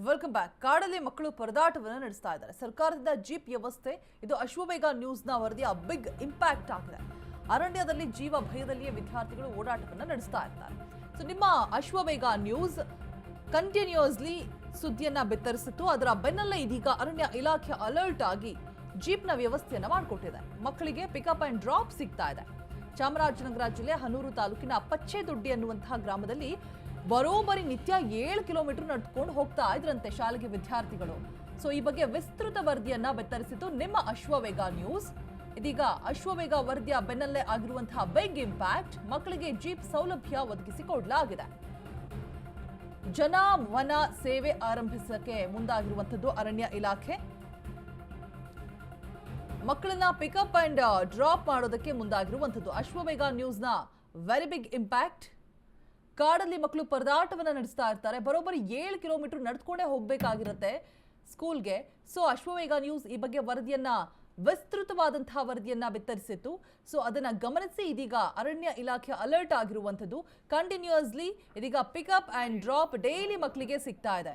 Welcome back. ಕಾಡಲ್ಲಿ ಮಕ್ಕಳು ಪರದಾಟವನ್ನು ನಡೆಸ್ತಾ ಇದ್ದಾರೆ. ಸರ್ಕಾರದಿಂದ ಜೀಪ್ ವ್ಯವಸ್ಥೆ ಇದು ಅಶ್ವವೇಗ ನ್ಯೂಸ್ನ ವರದಿಯ ಬಿಗ್ ಇಂಪ್ಯಾಕ್ಟ್ ಆಗಿದೆ. ಅರಣ್ಯದಲ್ಲಿ ಜೀವ ಭಯದಲ್ಲಿಯೇ ವಿದ್ಯಾರ್ಥಿಗಳು ಓಡಾಟವನ್ನು ನಡೆಸ್ತಾ ಇದ್ದಾರೆ. ಸೊ ನಿಮ್ಮ ಅಶ್ವವೇಗ ನ್ಯೂಸ್ ಕಂಟಿನ್ಯೂಸ್ಲಿ ಸುದ್ದಿಯನ್ನ ಬಿತ್ತರಿಸಿತ್ತು. ಅದರ ಬೆನ್ನಲ್ಲೇ ಇದೀಗ ಅರಣ್ಯ ಇಲಾಖೆ ಅಲರ್ಟ್ ಆಗಿ ಜೀಪ್ನ ವ್ಯವಸ್ಥೆಯನ್ನ ಮಾಡಿಕೊಟ್ಟಿದೆ. ಮಕ್ಕಳಿಗೆ ಪಿಕಪ್ ಅಂಡ್ ಡ್ರಾಪ್ ಸಿಗ್ತಾ ಇದೆ. ಚಾಮರಾಜನಗರ ಜಿಲ್ಲೆ ಹನೂರು ತಾಲೂಕಿನ ಪಚ್ಚೆದೊಡ್ಡಿ ಅನ್ನುವಂತಹ ಗ್ರಾಮದಲ್ಲಿ ಬರೋಬ್ಬರಿ ನಿತ್ಯ 7 ಕಿಲೋಮೀಟರ್ ನಡೆದುಕೊಂಡು ಹೋಗ್ತಾ ಇದ್ರಂತೆ ಶಾಲೆಗೆ ವಿದ್ಯಾರ್ಥಿಗಳು. ಸೊ ಈ ಬಗ್ಗೆ ವಿಸ್ತೃತ ವರದಿಯನ್ನ ಬೆತ್ತರಿಸಿತು ನಿಮ್ಮ ಅಶ್ವವೇಗ ನ್ಯೂಸ್. ಇದೀಗ ಅಶ್ವವೇಗ ವರದಿಯ ಬೆನ್ನಲ್ಲೇ ಆಗಿರುವಂತಹ ಬಿಗ್ ಇಂಪ್ಯಾಕ್ಟ್. ಮಕ್ಕಳಿಗೆ ಜೀಪ್ ಸೌಲಭ್ಯ ಒದಗಿಸಿಕೊಡಲಾಗಿದೆ. ಜನ ವನ ಸೇವೆ ಆರಂಭಿಸಕ್ಕೆ ಮುಂದಾಗಿರುವಂತದ್ದು ಅರಣ್ಯ ಇಲಾಖೆ. ಮಕ್ಕಳನ್ನ ಪಿಕಪ್ ಅಂಡ್ ಡ್ರಾಪ್ ಮಾಡೋದಕ್ಕೆ ಮುಂದಾಗಿರುವಂತದ್ದು ಅಶ್ವವೇಗ ನ್ಯೂಸ್ನ ವೆರಿ ಬಿಗ್ ಇಂಪ್ಯಾಕ್ಟ್. ಕಾಡಲ್ಲಿ ಮಕ್ಕಳು ಪರದಾಟವನ್ನು ನಡೆಸ್ತಾ ಇರ್ತಾರೆ. ಬರೋಬ್ಬರಿ 7 ಕಿಲೋಮೀಟರ್ ನಡೆದುಕೊಂಡೇ ಹೋಗಬೇಕಾಗಿರುತ್ತೆ ಸ್ಕೂಲ್ಗೆ. ಸೊ ಅಶ್ವವೇಗ ನ್ಯೂಸ್ ಈ ಬಗ್ಗೆ ವರದಿಯನ್ನ ವಿಸ್ತೃತವಾದಂತಹ ವರದಿಯನ್ನ ಬಿತ್ತರಿಸಿತ್ತು. ಸೊ ಅದನ್ನ ಗಮನಿಸಿ ಇದೀಗ ಅರಣ್ಯ ಇಲಾಖೆ ಅಲರ್ಟ್ ಆಗಿರುವಂಥದ್ದು. ಕಂಟಿನ್ಯೂಸ್ಲಿ ಇದೀಗ ಪಿಕಪ್ ಅಂಡ್ ಡ್ರಾಪ್ ಡೈಲಿ ಮಕ್ಕಳಿಗೆ ಸಿಗ್ತಾ ಇದೆ.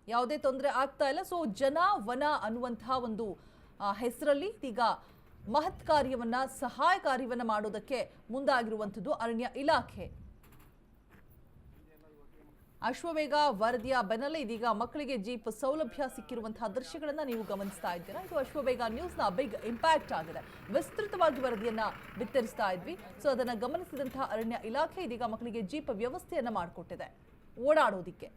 ಯಾವುದೇ ತೊಂದರೆ ಆಗ್ತಾ ಇಲ್ಲ. ಸೊ ಜನ ವನ ಅನ್ನುವಂತಹ ಒಂದು ಹೆಸರಲ್ಲಿ ಇದೀಗ ಮಹತ್ ಕಾರ್ಯವನ್ನ ಸಹಾಯ ಕಾರ್ಯವನ್ನ ಮಾಡೋದಕ್ಕೆ ಮುಂದಾಗಿರುವಂಥದ್ದು ಅರಣ್ಯ ಇಲಾಖೆ. ಅಶ್ವವೇಗ ವರದಿಯ ಬೆನ್ನಲ್ಲೇ ಇದೀಗ ಮಕ್ಕಳಿಗೆ ಜೀಪ್ ಸೌಲಭ್ಯ ಸಿಕ್ಕಿರುವಂತಹ ದೃಶ್ಯಗಳನ್ನ ನೀವು ಗಮನಿಸ್ತಾ ಇದ್ದೀರಾ. ಇದು ಅಶ್ವವೇಗ ನ್ಯೂಸ್ನ ಬಿಗ್ ಇಂಪ್ಯಾಕ್ಟ್ ಆಗಿದೆ. ವಿಸ್ತೃತವಾಗಿ ವರದಿಯನ್ನ ಬಿತ್ತರಿಸ್ತಾ ಇದ್ವಿ. ಸೊ ಅದನ್ನ ಗಮನಿಸಿದಂತಹ ಅರಣ್ಯ ಇಲಾಖೆ ಇದೀಗ ಮಕ್ಕಳಿಗೆ ಜೀಪ್ ವ್ಯವಸ್ಥೆಯನ್ನ ಮಾಡಿಕೊಟ್ಟಿದೆ ಓಡಾಡೋದಿಕ್ಕೆ.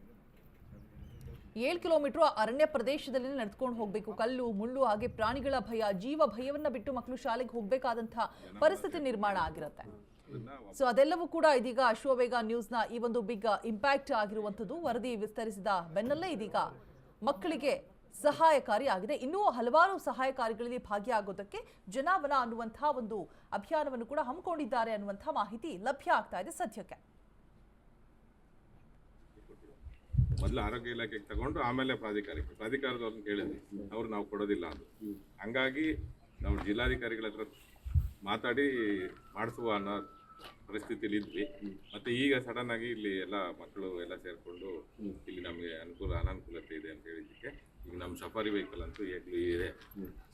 7 ಕಿಲೋಮೀಟರ್ ಅರಣ್ಯ ಪ್ರದೇಶದಲ್ಲಿ ನಡೆದುಕೊಂಡು ಹೋಗಬೇಕು. ಕಲ್ಲು ಮುಳ್ಳು ಹಾಗೆ ಪ್ರಾಣಿಗಳ ಭಯ, ಜೀವ ಭಯವನ್ನ ಬಿಟ್ಟು ಮಕ್ಕಳು ಶಾಲೆಗೆ ಹೋಗಬೇಕಾದಂತಹ ಪರಿಸ್ಥಿತಿ ನಿರ್ಮಾಣ ಆಗಿರುತ್ತೆ. ಸೊ ಅದೆಲ್ಲವೂ ಕೂಡ ಇದೀಗ ಅಶ್ವವೇಗ ನ್ಯೂಸ್ನ ಈ ಒಂದು ಬಿಗ್ ಇಂಪ್ಯಾಕ್ಟ್ ಆಗಿರುವಂಥದ್ದು. ವರದಿ ವಿಸ್ತರಿಸಿದ ಬೆನ್ನಲ್ಲೇ ಇದೀಗ ಮಕ್ಕಳಿಗೆ ಸಹಾಯಕಾರಿ ಆಗಿದೆ. ಇನ್ನೂ ಹಲವಾರು ಸಹಾಯಕಾರಿಗಳಲ್ಲಿ ಭಾಗಿಯಾಗೋದಕ್ಕೆ ಜನವನ ಅನ್ನುವಂತಹ ಒಂದು ಅಭಿಯಾನವನ್ನು ಕೂಡ ಹಮ್ಮಿಕೊಂಡಿದ್ದಾರೆ ಅನ್ನುವಂತಹ ಮಾಹಿತಿ ಲಭ್ಯ ಆಗ್ತಾ ಇದೆ ಸದ್ಯಕ್ಕೆ. ಮೊದಲು ಆರೋಗ್ಯ ಇಲಾಖೆಗೆ ತಗೊಂಡು ಆಮೇಲೆ ಪ್ರಾಧಿಕಾರದವ್ರನ್ನ ಕೇಳಿದ್ವಿ. ಅವ್ರು ನಾವು ಕೊಡೋದಿಲ್ಲ ಅದು. ಹಂಗಾಗಿ ನಾವು ಜಿಲ್ಲಾಧಿಕಾರಿಗಳ ಹತ್ರ ಮಾತಾಡಿ ಮಾಡಿಸುವ ಅನ್ನೋ ಪರಿಸ್ಥಿತಿಲಿ ಇದ್ವಿ. ಮತ್ತೆ ಈಗ ಸಡನ್ ಆಗಿ ಇಲ್ಲಿ ಎಲ್ಲ ಮಕ್ಕಳು ಎಲ್ಲ ಸೇರ್ಕೊಂಡು ಇಲ್ಲಿ ನಮಗೆ ಅನಾನುಕೂಲತೆ ಇದೆ ಅಂತ ಹೇಳಿದ್ದಕ್ಕೆ ಈಗ ನಮ್ಮ ಸಫಾರಿ ವೆಹಿಕಲ್ ಅಂತೂ ಈಗಲೂ ಇದೆ.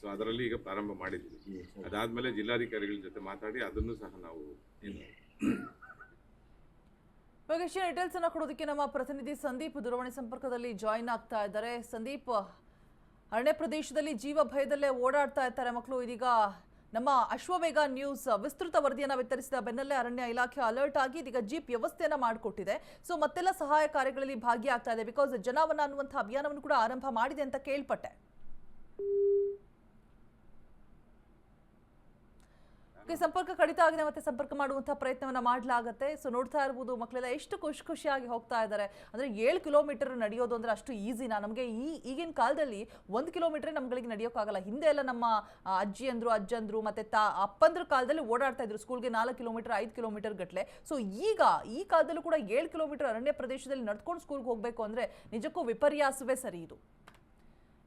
ಸೊ ಅದರಲ್ಲಿ ಈಗ ಪ್ರಾರಂಭ ಮಾಡಿದ್ವಿ. ಅದಾದ್ಮೇಲೆ ಜಿಲ್ಲಾಧಿಕಾರಿಗಳ ಜೊತೆ ಮಾತಾಡಿ ಅದನ್ನು ಸಹ ನಾವು ಹೆಚ್ಚಿನ ಡೀಟೇಲ್ಸ್ ಅನ್ನು ಕೊಡೋದಕ್ಕೆ ನಮ್ಮ ಪ್ರತಿನಿಧಿ ಸಂದೀಪ್ ದೂರವಾಣಿ ಸಂಪರ್ಕದಲ್ಲಿ ಜಾಯಿನ್ ಆಗ್ತಾ ಇದ್ದಾರೆ. ಸಂದೀಪ್, ಅರಣ್ಯ ಪ್ರದೇಶದಲ್ಲಿ ಜೀವ ಭಯದಲ್ಲೇ ಓಡಾಡ್ತಾ ಇರ್ತಾರೆ ಮಕ್ಕಳು. ಇದೀಗ ನಮ್ಮ ಅಶ್ವವೇಗ ನ್ಯೂಸ್ ವಿಸ್ತೃತ ವರದಿಯನ್ನು ವಿತರಿಸಿದ ಬೆನ್ನಲ್ಲೇ ಅರಣ್ಯ ಇಲಾಖೆ ಅಲರ್ಟ್ ಆಗಿ ಇದೀಗ ಜೀಪ್ ವ್ಯವಸ್ಥೆಯನ್ನ ಮಾಡಿಕೊಟ್ಟಿದೆ. ಸೊ ಮತ್ತೆಲ್ಲ ಸಹಾಯ ಕಾರ್ಯಗಳಲ್ಲಿ ಭಾಗಿಯಾಗ್ತಾ ಇದೆ. ಬಿಕಾಸ್ ಜನವನ ಅನ್ನುವಂತಹ ಅಭಿಯಾನವನ್ನು ಕೂಡ ಆರಂಭ ಮಾಡಿದೆ ಅಂತ ಕೇಳ್ಪಟ್ಟೆ. ಸಂಪರ್ಕ ಕಡಿತ ಆಗಿದೆ, ಮತ್ತೆ ಸಂಪರ್ಕ ಮಾಡುವಂತಹ ಪ್ರಯತ್ನವನ್ನ ಮಾಡಲಾಗುತ್ತೆ. ಸೊ ನೋಡ್ತಾ ಇರಬಹುದು ಮಕ್ಕಳೆಲ್ಲ ಎಷ್ಟು ಖುಷಿಯಾಗಿ ಹೋಗ್ತಾ ಇದ್ದಾರೆ. ಅಂದ್ರೆ 7 ಕಿಲೋಮೀಟರ್ ನಡೆಯೋದು ಅಂದ್ರೆ ಅಷ್ಟು ಈಸಿನಾ? ನಮಗೆ ಈಗಿನ ಕಾಲದಲ್ಲಿ 1 ಕಿಲೋಮೀಟರ್ ನಮ್ಗಳಿಗೆ ನಡೆಯೋಕ್ಕಾಗಲ್ಲ. ಹಿಂದೆ ಎಲ್ಲ ನಮ್ಮ ಅಜ್ಜಂದ್ರು ಮತ್ತೆ ಅಪ್ಪಂದ್ರ ಕಾಲದಲ್ಲಿ ಓಡಾಡ್ತಾ ಇದ್ರು ಸ್ಕೂಲ್ಗೆ 4 ಕಿಲೋಮೀಟರ್ 5 ಕಿಲೋಮೀಟರ್ ಗಟ್ಟಲೆ. ಸೊ ಈಗ ಈ ಕಾಲದಲ್ಲೂ ಕೂಡ 7 ಕಿಲೋಮೀಟರ್ ಅರಣ್ಯ ಪ್ರದೇಶದಲ್ಲಿ ನಡ್ಕೊಂಡು ಸ್ಕೂಲ್ಗೆ ಹೋಗ್ಬೇಕು ಅಂದ್ರೆ ನಿಜಕ್ಕೂ ವಿಪರ್ಯಾಸವೇ ಸರಿ ಇದು.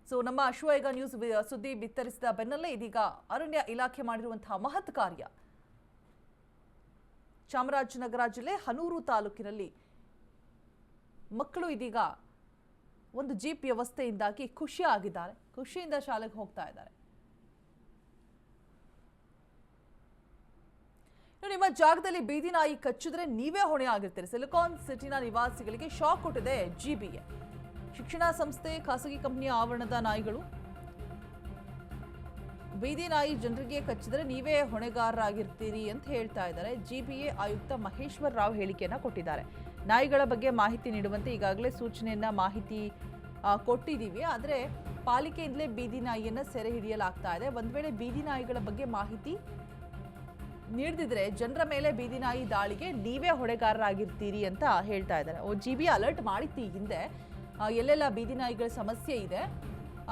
ಸೊ ನಮ್ಮ ಅಶ್ವವೇಗ ನ್ಯೂಸ್ ಸುದ್ದಿ ಬಿತ್ತರಿಸಿದ ಬೆನ್ನಲ್ಲೇ ಇದೀಗ ಅರಣ್ಯ ಇಲಾಖೆ ಮಾಡಿರುವಂತಹ ಮಹತ್ ಕಾರ್ಯ. ಚಾಮರಾಜನಗರ ಜಿಲ್ಲೆ ಹನೂರು ತಾಲೂಕಿನಲ್ಲಿ ಮಕ್ಕಳು ಇದೀಗ ಒಂದು ಜೀಪ್ ವ್ಯವಸ್ಥೆಯಿಂದಾಗಿ ಖುಷಿಯಾಗಿದ್ದಾರೆ. ಖುಷಿಯಿಂದ ಶಾಲೆಗೆ ಹೋಗ್ತಾ ಇದ್ದಾರೆ. ನಿಮ್ಮ ಜಾಗದಲ್ಲಿ ಬೀದಿ ನಾಯಿ ಕಚ್ಚಿದ್ರೆ ನೀವೇ ಹೊಣೆ ಆಗಿರ್ತೀರಿ. ಸಿಲಿಕಾನ್ ಸಿಟಿನ ನಿವಾಸಿಗಳಿಗೆ ಶಾಕ್ ಕೊಟ್ಟಿದೆ ಜಿಬಿಎ. ಶಿಕ್ಷಣ ಸಂಸ್ಥೆ ಖಾಸಗಿ ಕಂಪನಿಯ ಆವರಣದ ನಾಯಿಗಳು. ಬೀದಿ ನಾಯಿ ಜನರಿಗೆ ಕಚ್ಚಿದರೆ ನೀವೇ ಹೊಣೆಗಾರರಾಗಿರ್ತೀರಿ ಅಂತ ಹೇಳ್ತಾ ಇದ್ದಾರೆ. ಜಿಬಿಎ ಆಯುಕ್ತ ಮಹೇಶ್ವರ್ ರಾವ್ ಹೇಳಿಕೆಯನ್ನ ಕೊಟ್ಟಿದ್ದಾರೆ. ನಾಯಿಗಳ ಬಗ್ಗೆ ಮಾಹಿತಿ ನೀಡುವಂತೆ ಈಗಾಗಲೇ ಮಾಹಿತಿ ಕೊಟ್ಟಿದ್ದೀವಿ. ಆದರೆ ಪಾಲಿಕೆಯಿಂದಲೇ ಬೀದಿ ನಾಯಿಯನ್ನ ಸೆರೆ ಹಿಡಿಯಲಾಗ್ತಾ ಇದೆ. ಒಂದ್ ವೇಳೆ ಬೀದಿ ನಾಯಿಗಳ ಬಗ್ಗೆ ಮಾಹಿತಿ ನೀಡದಿದ್ರೆ ಜನರ ಮೇಲೆ ಬೀದಿ ನಾಯಿ ದಾಳಿಗೆ ನೀವೇ ಹೊಣೆಗಾರರಾಗಿರ್ತೀರಿ ಅಂತ ಹೇಳ್ತಾ ಇದ್ದಾರೆ. ಜಿಬಿಎ ಅಲರ್ಟ್ ಮಾಡಿತ್ತು ಈ ಹಿಂದೆ. ಎಲ್ಲೆಲ್ಲ ಬೀದಿ ನಾಯಿಗಳ ಸಮಸ್ಯೆ ಇದೆ,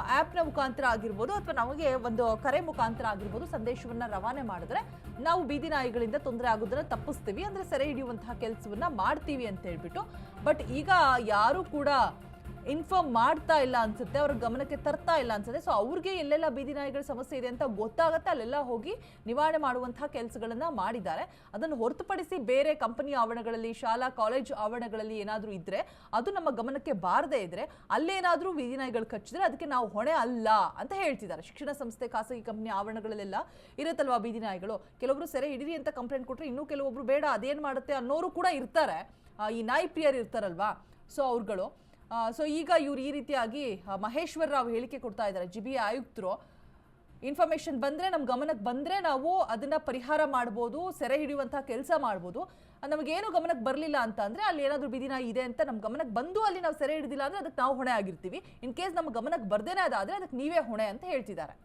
ಆ್ಯಪ್ನ ಮುಖಾಂತರ ಆಗಿರ್ಬೋದು ಅಥವಾ ನಮಗೆ ಒಂದು ಕರೆ ಮುಖಾಂತರ ಆಗಿರ್ಬೋದು ಸಂದೇಶವನ್ನ ರವಾನೆ ಮಾಡಿದ್ರೆ ನಾವು ಬೀದಿ ನಾಯಿಗಳಿಂದ ತೊಂದರೆ ಆಗೋದನ್ನ ತಪ್ಪಿಸ್ತೀವಿ, ಅಂದ್ರೆ ಸೆರೆ ಹಿಡಿಯುವಂತಹ ಕೆಲಸವನ್ನ ಮಾಡ್ತೀವಿ ಅಂತ ಹೇಳ್ಬಿಟ್ಟು. ಬಟ್ ಈಗ ಯಾರು ಕೂಡ ಇನ್ಫಾರ್ಮ್ ಮಾಡ್ತಾ ಇಲ್ಲ ಅನ್ಸುತ್ತೆ, ಅವ್ರ ಗಮನಕ್ಕೆ ತರ್ತಾ ಇಲ್ಲ ಅನ್ಸುತ್ತೆ. ಸೊ ಅವ್ರಿಗೆ ಎಲ್ಲೆಲ್ಲ ಬೀದಿ ನಾಯಿಗಳ ಸಮಸ್ಯೆ ಇದೆ ಅಂತ ಗೊತ್ತಾಗತ್ತೆ, ಅಲ್ಲೆಲ್ಲ ಹೋಗಿ ನಿವಾರಣೆ ಮಾಡುವಂತಹ ಕೆಲಸಗಳನ್ನ ಮಾಡಿದ್ದಾರೆ. ಅದನ್ನು ಹೊರತುಪಡಿಸಿ ಬೇರೆ ಕಂಪನಿ ಆವರಣಗಳಲ್ಲಿ, ಶಾಲಾ ಕಾಲೇಜು ಆವರಣಗಳಲ್ಲಿ ಏನಾದರೂ ಇದ್ರೆ, ಅದು ನಮ್ಮ ಗಮನಕ್ಕೆ ಬಾರದೇ ಇದ್ರೆ, ಅಲ್ಲೇನಾದ್ರೂ ಬೀದಿ ನಾಯಿಗಳು ಕಚ್ಚಿದ್ರೆ ಅದಕ್ಕೆ ನಾವು ಹೊಣೆ ಅಲ್ಲ ಅಂತ ಹೇಳ್ತಿದ್ದಾರೆ. ಶಿಕ್ಷಣ ಸಂಸ್ಥೆ, ಖಾಸಗಿ ಕಂಪನಿ ಆವರಣಗಳಲ್ಲೆಲ್ಲ ಇರುತ್ತಲ್ವಾ ಬೀದಿ ನಾಯಿಗಳು, ಕೆಲವೊಬ್ರು ಸೆರೆ ಹಿಡಿರಿ ಅಂತ ಕಂಪ್ಲೇಂಟ್ ಕೊಟ್ರೆ ಇನ್ನೂ ಕೆಲವೊಬ್ರು ಬೇಡ ಅದೇನ್ ಮಾಡುತ್ತೆ ಅನ್ನೋರು ಕೂಡ ಇರ್ತಾರೆ. ಈ ನಾಯಿ ಪ್ರಿಯರು ಇರ್ತಾರಲ್ವಾ, ಸೊ ಅವ್ರುಗಳು. ಸೊ ಈಗ ಇವ್ರು ಈ ರೀತಿಯಾಗಿ ಮಹೇಶ್ವರ್ ರಾವ್ ಹೇಳಿಕೆ ಕೊಡ್ತಾ ಇದ್ದಾರೆ, ಜಿಬಿಎ ಆಯುಕ್ತರು. ಇನ್ಫಾರ್ಮೇಶನ್ ಬಂದ್ರೆ, ನಮ್ಮ ಗಮನಕ್ಕೆ ಬಂದ್ರೆ ನಾವು ಅದನ್ನ ಪರಿಹಾರ ಮಾಡ್ಬೋದು, ಸೆರೆ ಹಿಡಿಯುವಂತಹ ಕೆಲಸ ಮಾಡ್ಬೋದು. ನಮಗೇನು ಗಮನಕ್ಕೆ ಬರಲಿಲ್ಲ ಅಂತ ಅಂದ್ರೆ, ಅಲ್ಲಿ ಏನಾದರೂ ಬೀದಿ ನಾಯಿ ಇದೆ ಅಂತ ನಮ್ಮ ಗಮನಕ್ಕೆ ಬಂದು ಅಲ್ಲಿ ನಾವು ಸೆರೆ ಹಿಡಿದಿಲ್ಲ ಅಂದ್ರೆ ಅದಕ್ಕೆ ನಾವು ಹೊಣೆ ಆಗಿರ್ತೀವಿ. ಇನ್ ಕೇಸ್ ನಮ್ಮ ಗಮನಕ್ಕೆ ಬರ್ದೇನೆ ಅದಾದ್ರೆ ಅದಕ್ಕೆ ನೀವೇ ಹೊಣೆ ಅಂತ ಹೇಳ್ತಿದ್ದಾರೆ.